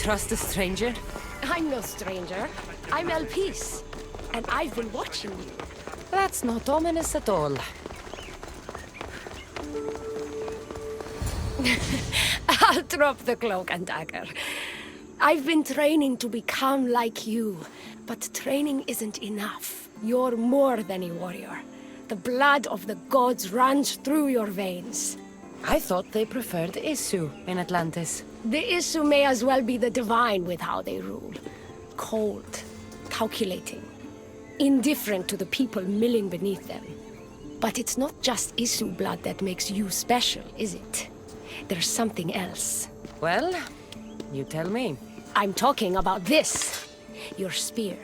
trust a stranger? I'm no stranger. I'm Elpis. And I've been watching you. That's not ominous at all. I'll drop the cloak and dagger. I've been training to become like you. But training isn't enough. You're more than a warrior. The blood of the gods runs through your veins. I thought they preferred Isu in Atlantis. The Isu may as well be the divine with how they rule. Cold, calculating, indifferent to the people milling beneath them. But it's not just Isu blood that makes you special, is it? There's something else. Well, you tell me. I'm talking about this. Your spear.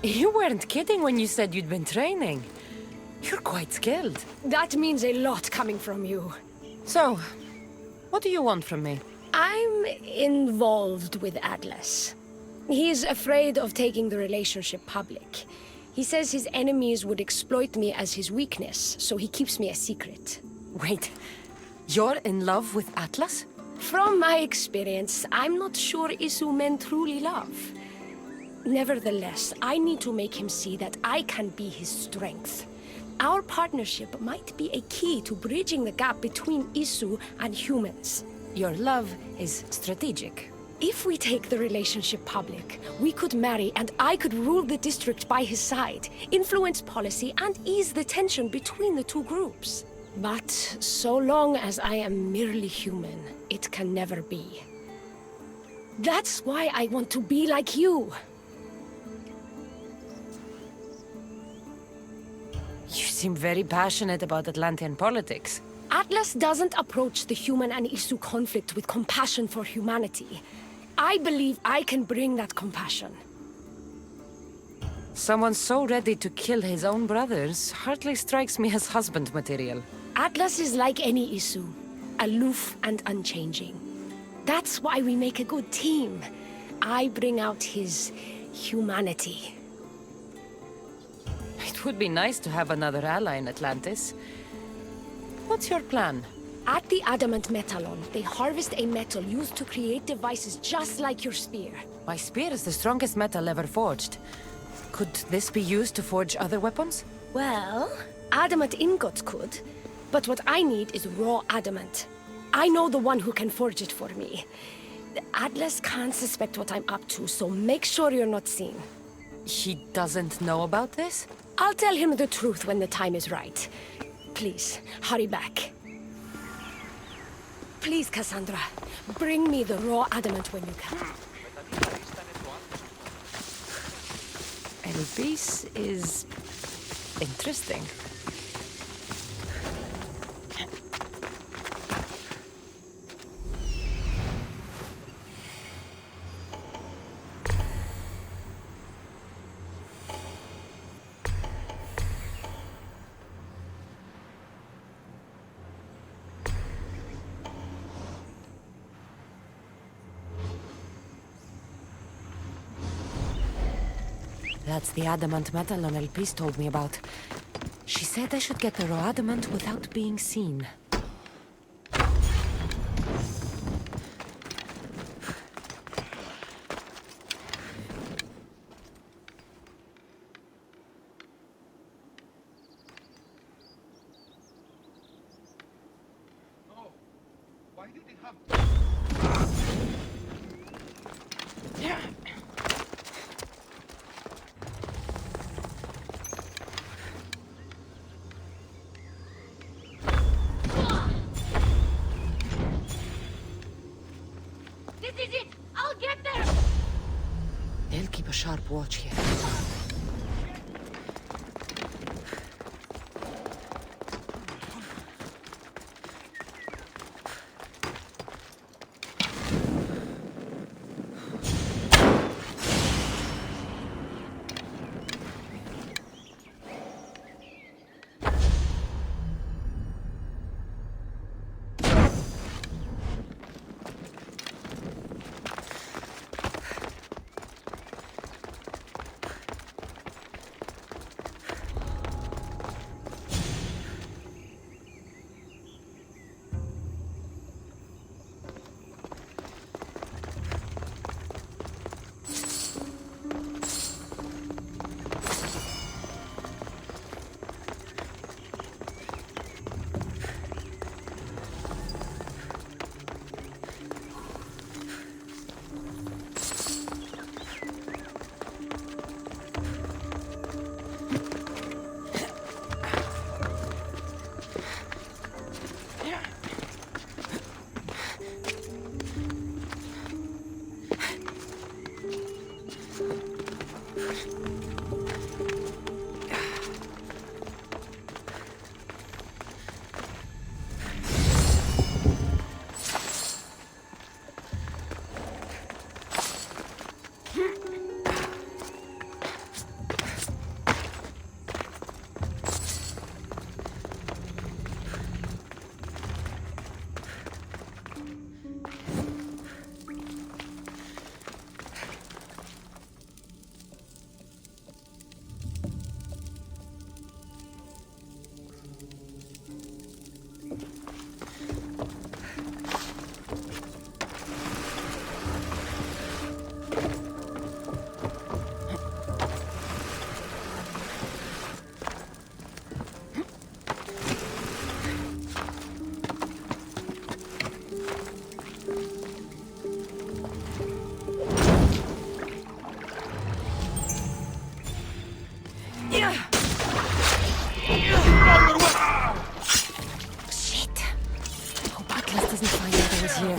You weren't kidding when you said you'd been training. You're quite skilled. That means a lot coming from you. So, what do you want from me? I'm involved with Atlas. He's afraid of taking the relationship public. He says his enemies would exploit me as his weakness, so he keeps me a secret. Wait, you're in love with Atlas? From my experience, I'm not sure Isu men truly love. Nevertheless, I need to make him see that I can be his strength. Our partnership might be a key to bridging the gap between Isu and humans. Your love is strategic. If we take the relationship public, we could marry and I could rule the district by his side, influence policy and ease the tension between the two groups. But so long as I am merely human, it can never be. That's why I want to be like you. You seem very passionate about Atlantean politics. Atlas doesn't approach the human and Isu conflict with compassion for humanity. I believe I can bring that compassion. Someone so ready to kill his own brothers hardly strikes me as husband material. Atlas is like any Isu, aloof and unchanging. That's why we make a good team. I bring out his humanity. It would be nice to have another ally in Atlantis. What's your plan? At the Adamant Metalon, they harvest a metal used to create devices just like your spear. My spear is the strongest metal ever forged. Could this be used to forge other weapons? Well, adamant ingots could, but what I need is raw adamant. I know the one who can forge it for me. Atlas can't suspect what I'm up to, so make sure you're not seen. He doesn't know about this? I'll tell him the truth when the time is right. Please, hurry back. Please, Cassandra, bring me the raw adamant when you can. Elpis is interesting. That's the adamant metal Elpis told me about. She said I should get the raw adamant without being seen. Why did they have... This is it! I'll get there! They'll keep a sharp watch here. Atlas doesn't find out I was here.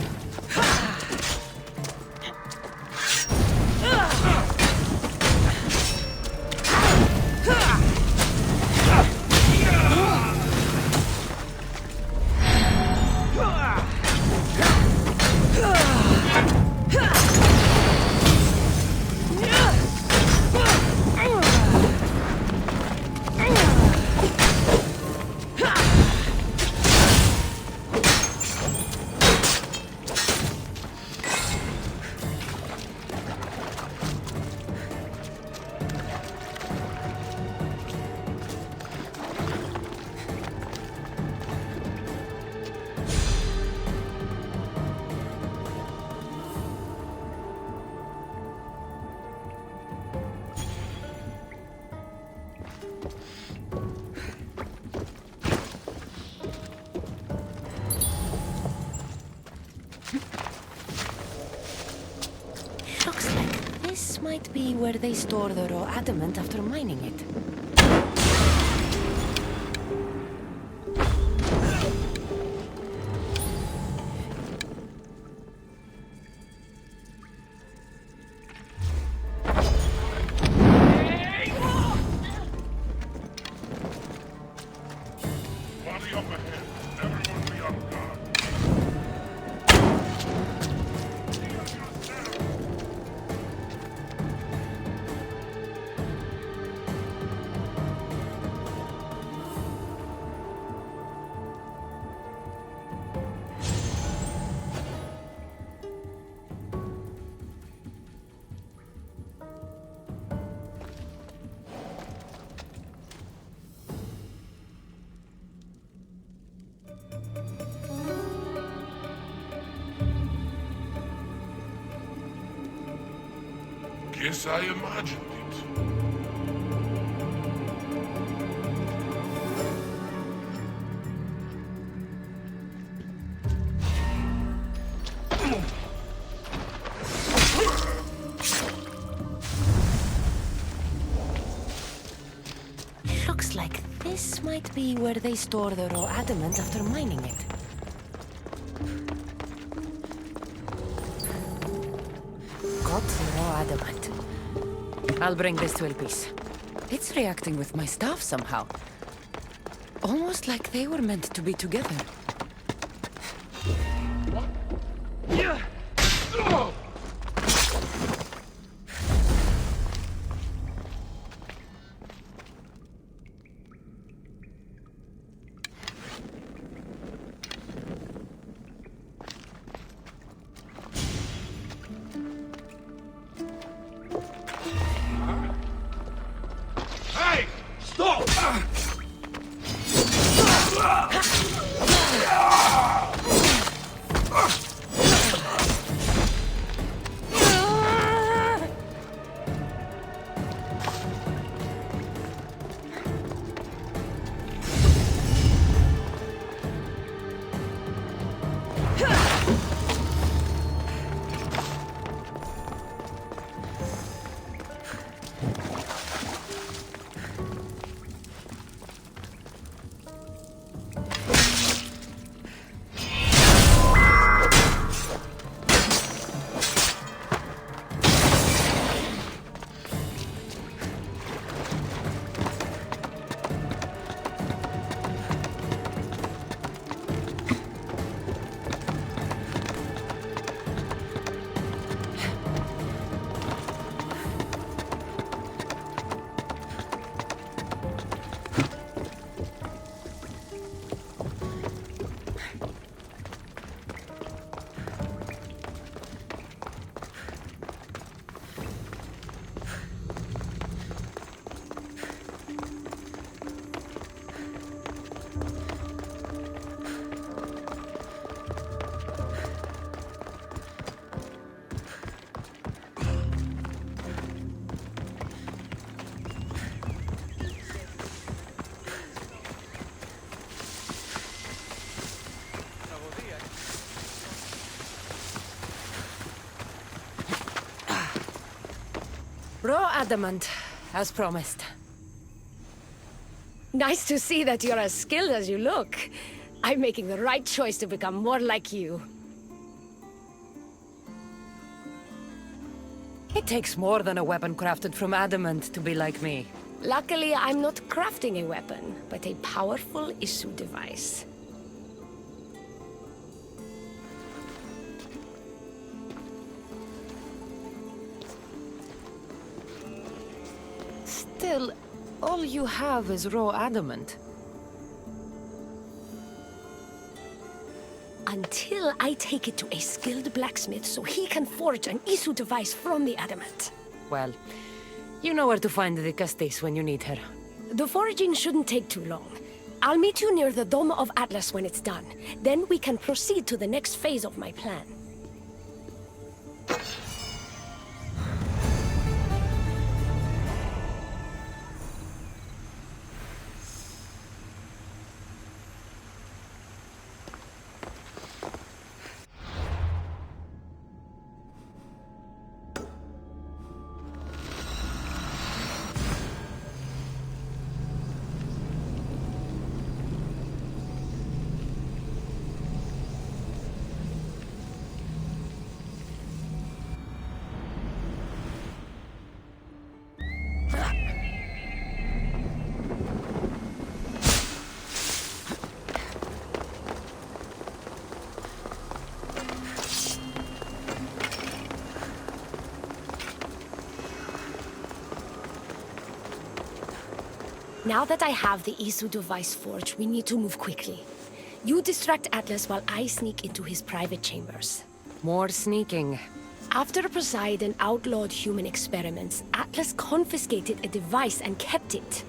Looks like this might be where they store the raw adamant after mining it. Body up ahead. Everyone be on guard. Guess I imagined it. Looks like this might be where they store the raw adamant after mining it. Got the raw adamant. I'll bring this to Elpis. It's reacting with my staff somehow. Almost like they were meant to be together. Hey! Stop! Raw adamant, as promised. Nice to see that you're as skilled as you look. I'm making the right choice to become more like you. It takes more than a weapon crafted from adamant to be like me. Luckily, I'm not crafting a weapon, but a powerful issue device. Still, all you have is raw adamant. Until I take it to a skilled blacksmith so he can forge an issue device from the adamant. Well, you know where to find the Castis when you need her. The foraging shouldn't take too long. I'll meet you near the Dome of Atlas when it's done. Then we can proceed to the next phase of my plan. Now that I have the Isu device forged, we need to move quickly. You distract Atlas while I sneak into his private chambers. More sneaking. After Poseidon outlawed human experiments, Atlas confiscated a device and kept it.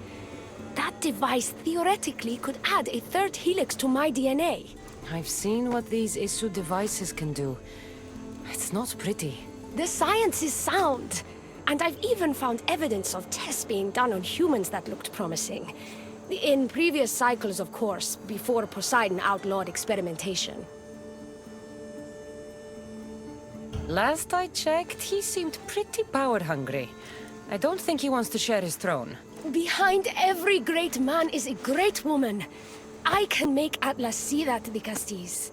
That device theoretically could add a third helix to my DNA. I've seen what these issue devices can do. It's not pretty. The science is sound. And I've even found evidence of tests being done on humans that looked promising. In previous cycles, of course, before Poseidon outlawed experimentation. Last I checked, he seemed pretty power-hungry. I don't think he wants to share his throne. Behind every great man is a great woman. I can make Atlas see that, the Castis.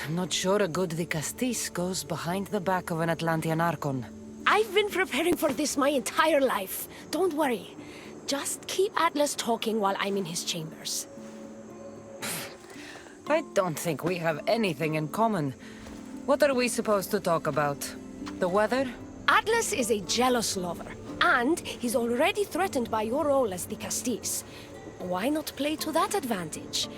I'm not sure a good Castis goes behind the back of an Atlantean Archon. I've been preparing for this my entire life. Don't worry. Just keep Atlas talking while I'm in his chambers. I don't think we have anything in common. What are we supposed to talk about? The weather? Atlas is a jealous lover, and he's already threatened by your role as the Castis. Why not play to that advantage?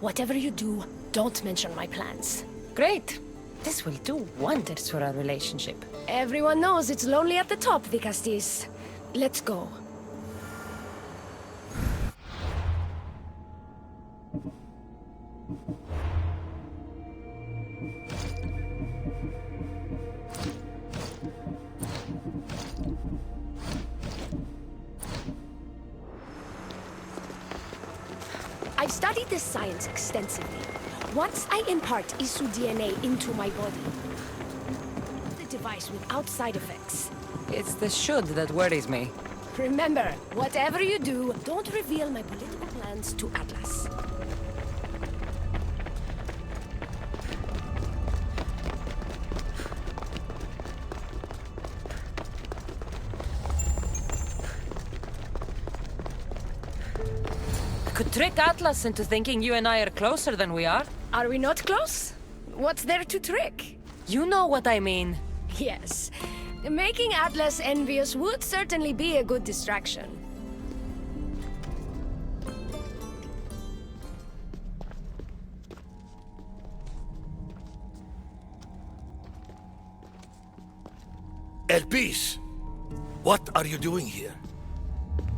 Whatever you do, don't mention my plans. Great. This will do wonders for our relationship. Everyone knows it's lonely at the top, the Castis. Let's go. I've studied this science extensively. Once I impart Isu DNA into my body, the device without side effects. It's the should that worries me. Remember, whatever you do, don't reveal my political plans to Atlas. I could trick Atlas into thinking you and I are closer than we are. Are we not close? What's there to trick? You know what I mean. Yes. Making Atlas envious would certainly be a good distraction. Elpis! What are you doing here?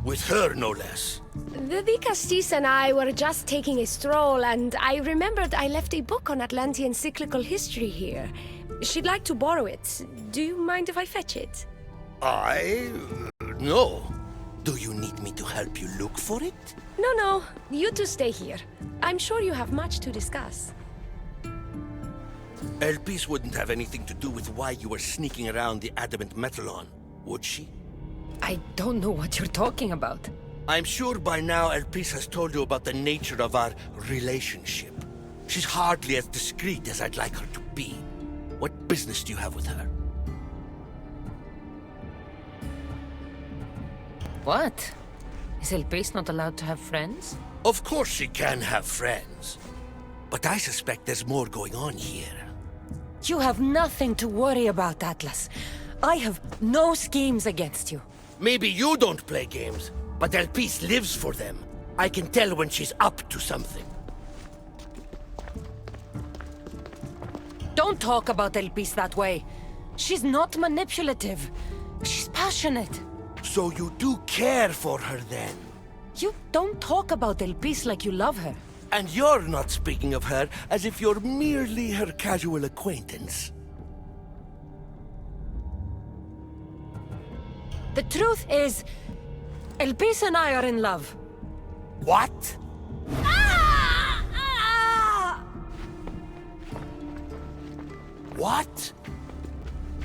With her, no less. The Castis and I were just taking a stroll, and I remembered I left a book on Atlantean cyclical history here. She'd like to borrow it. Do you mind if I fetch it? No. Do you need me to help you look for it? No. You two stay here. I'm sure you have much to discuss. Elpis wouldn't have anything to do with why you were sneaking around the adamant metalon, would she? I don't know what you're talking about. I'm sure by now Elpis has told you about the nature of our relationship. She's hardly as discreet as I'd like her to be. What business do you have with her? What? Is Elpis not allowed to have friends? Of course she can have friends. But I suspect there's more going on here. You have nothing to worry about, Atlas. I have no schemes against you. Maybe you don't play games, but Elpis lives for them. I can tell when she's up to something. Don't talk about Elpis that way. She's not manipulative. She's passionate. So you do care for her then? You don't talk about Elpis like you love her. And you're not speaking of her as if you're merely her casual acquaintance. The truth is, Elpis and I are in love. What? What?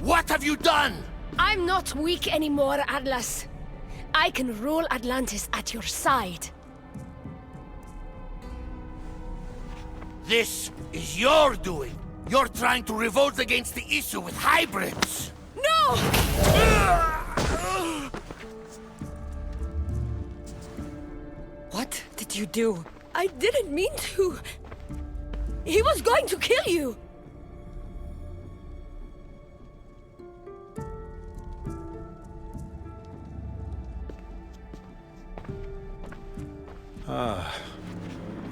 What have you done? I'm not weak anymore, Atlas. I can rule Atlantis at your side. This is your doing. You're trying to revolt against the issue with hybrids. No! What did you do? I didn't mean to. He was going to kill you.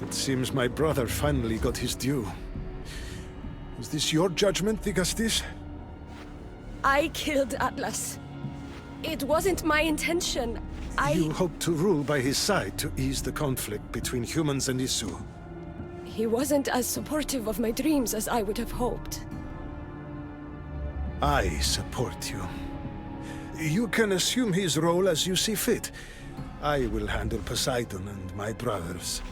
It seems my brother finally got his due. Is this your judgment, Digastis? I killed Atlas. It wasn't my intention. You hope to rule by his side to ease the conflict between humans and Isu. He wasn't as supportive of my dreams as I would have hoped. I support you. You can assume his role as you see fit. I will handle Poseidon and my brothers.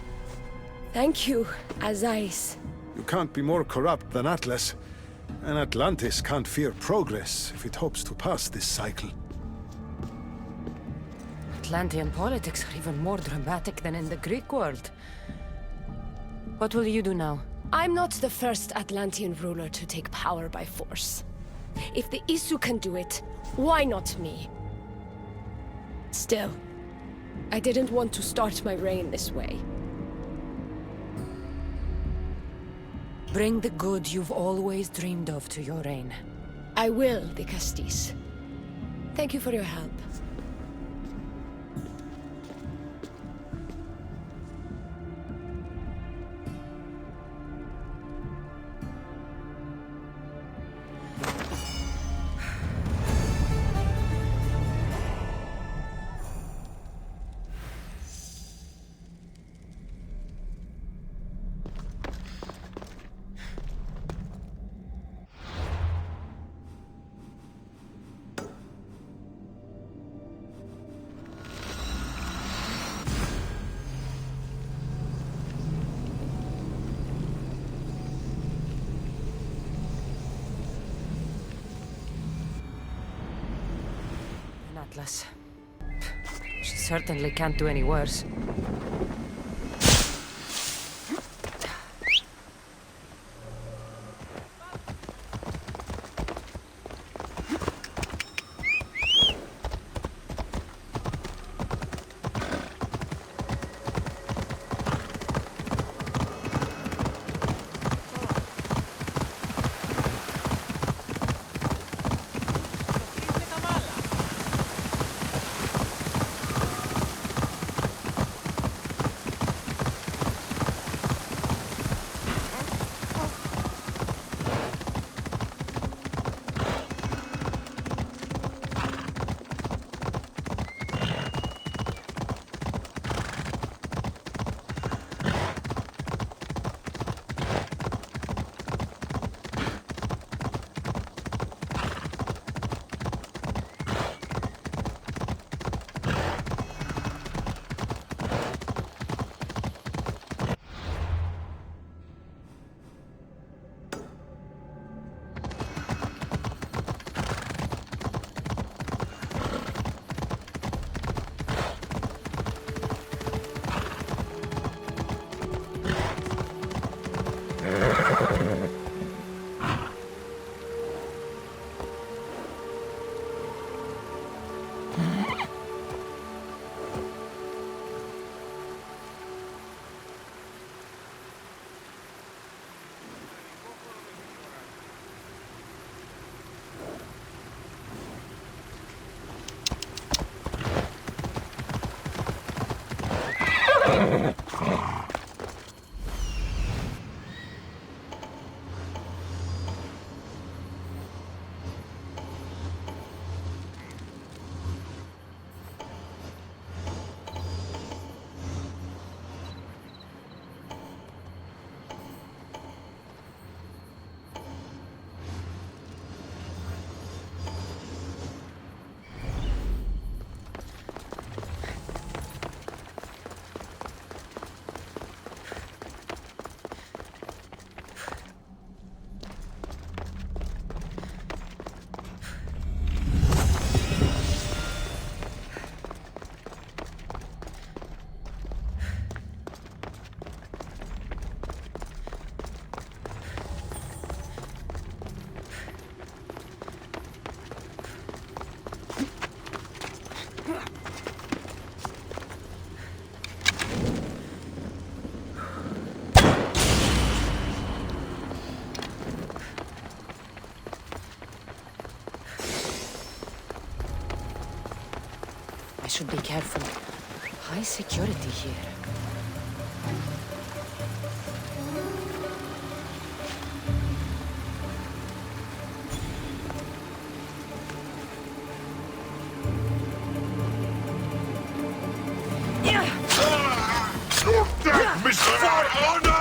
Thank you, Azais. You can't be more corrupt than Atlas. And Atlantis can't fear progress if it hopes to pass this cycle. Atlantean politics are even more dramatic than in the Greek world. What will you do now? I'm not the first Atlantean ruler to take power by force. If the Isu can do it, why not me? Still, I didn't want to start my reign this way. Bring the good you've always dreamed of to your reign. I will, Digastis. Thank you for your help. Atlas. She certainly can't do any worse. should be careful. High security here. You're dead, Mr. For honor!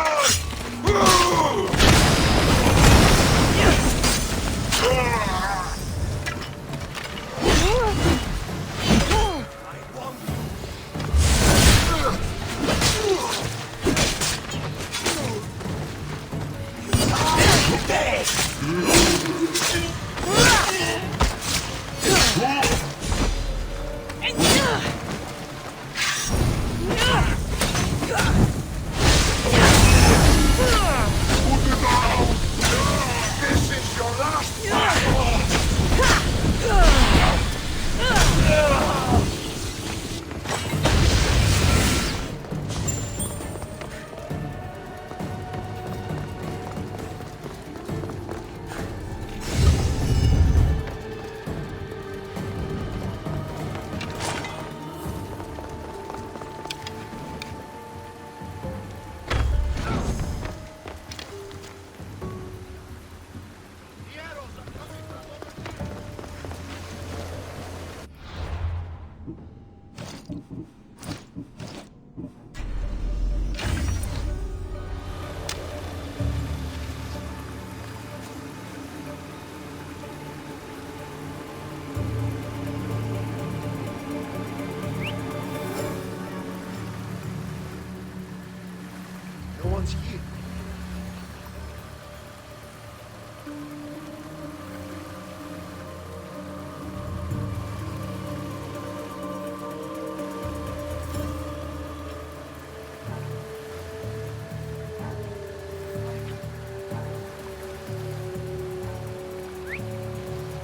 No one's here.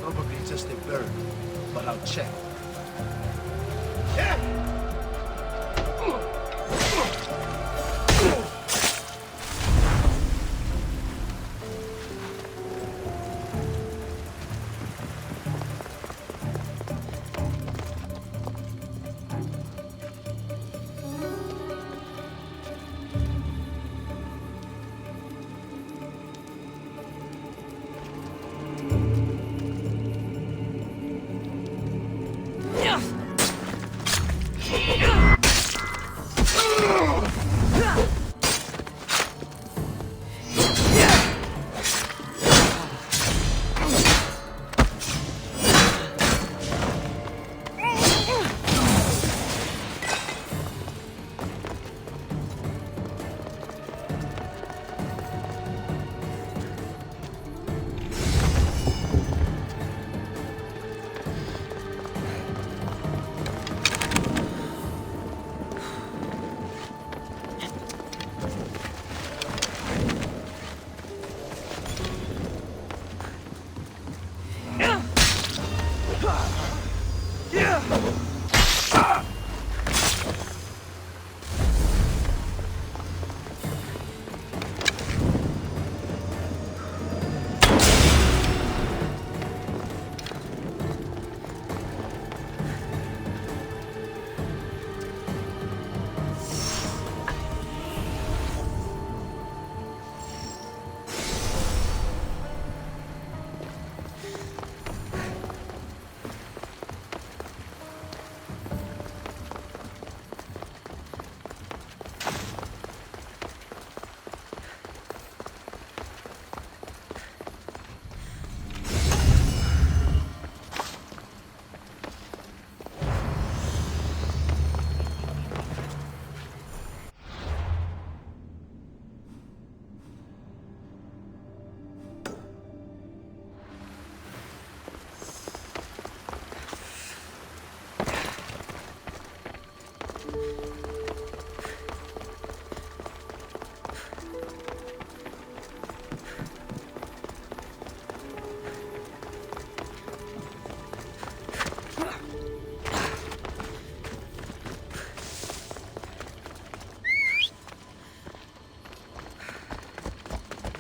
Probably just a bird, but I'll check.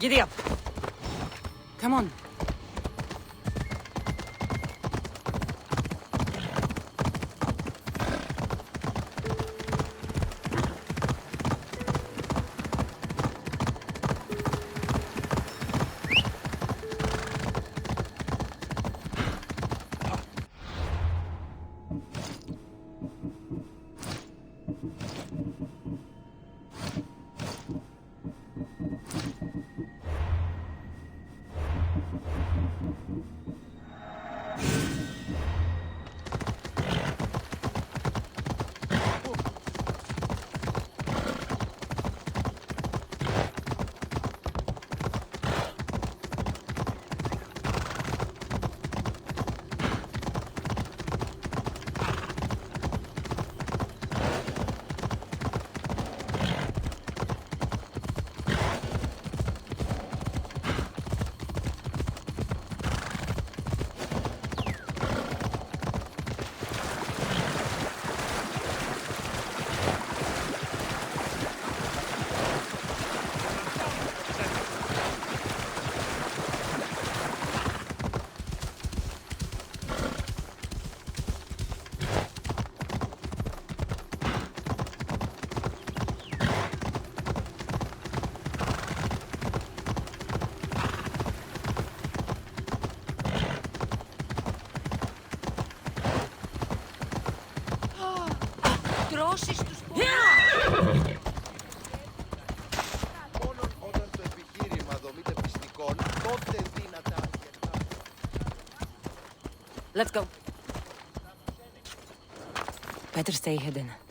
Giddy up. Come on. Τρώσεις τους Μόνο όταν το επιχείρημα δομείται πιστικών, τότε δύνατα αρκετά. Let's go. Better stay hidden.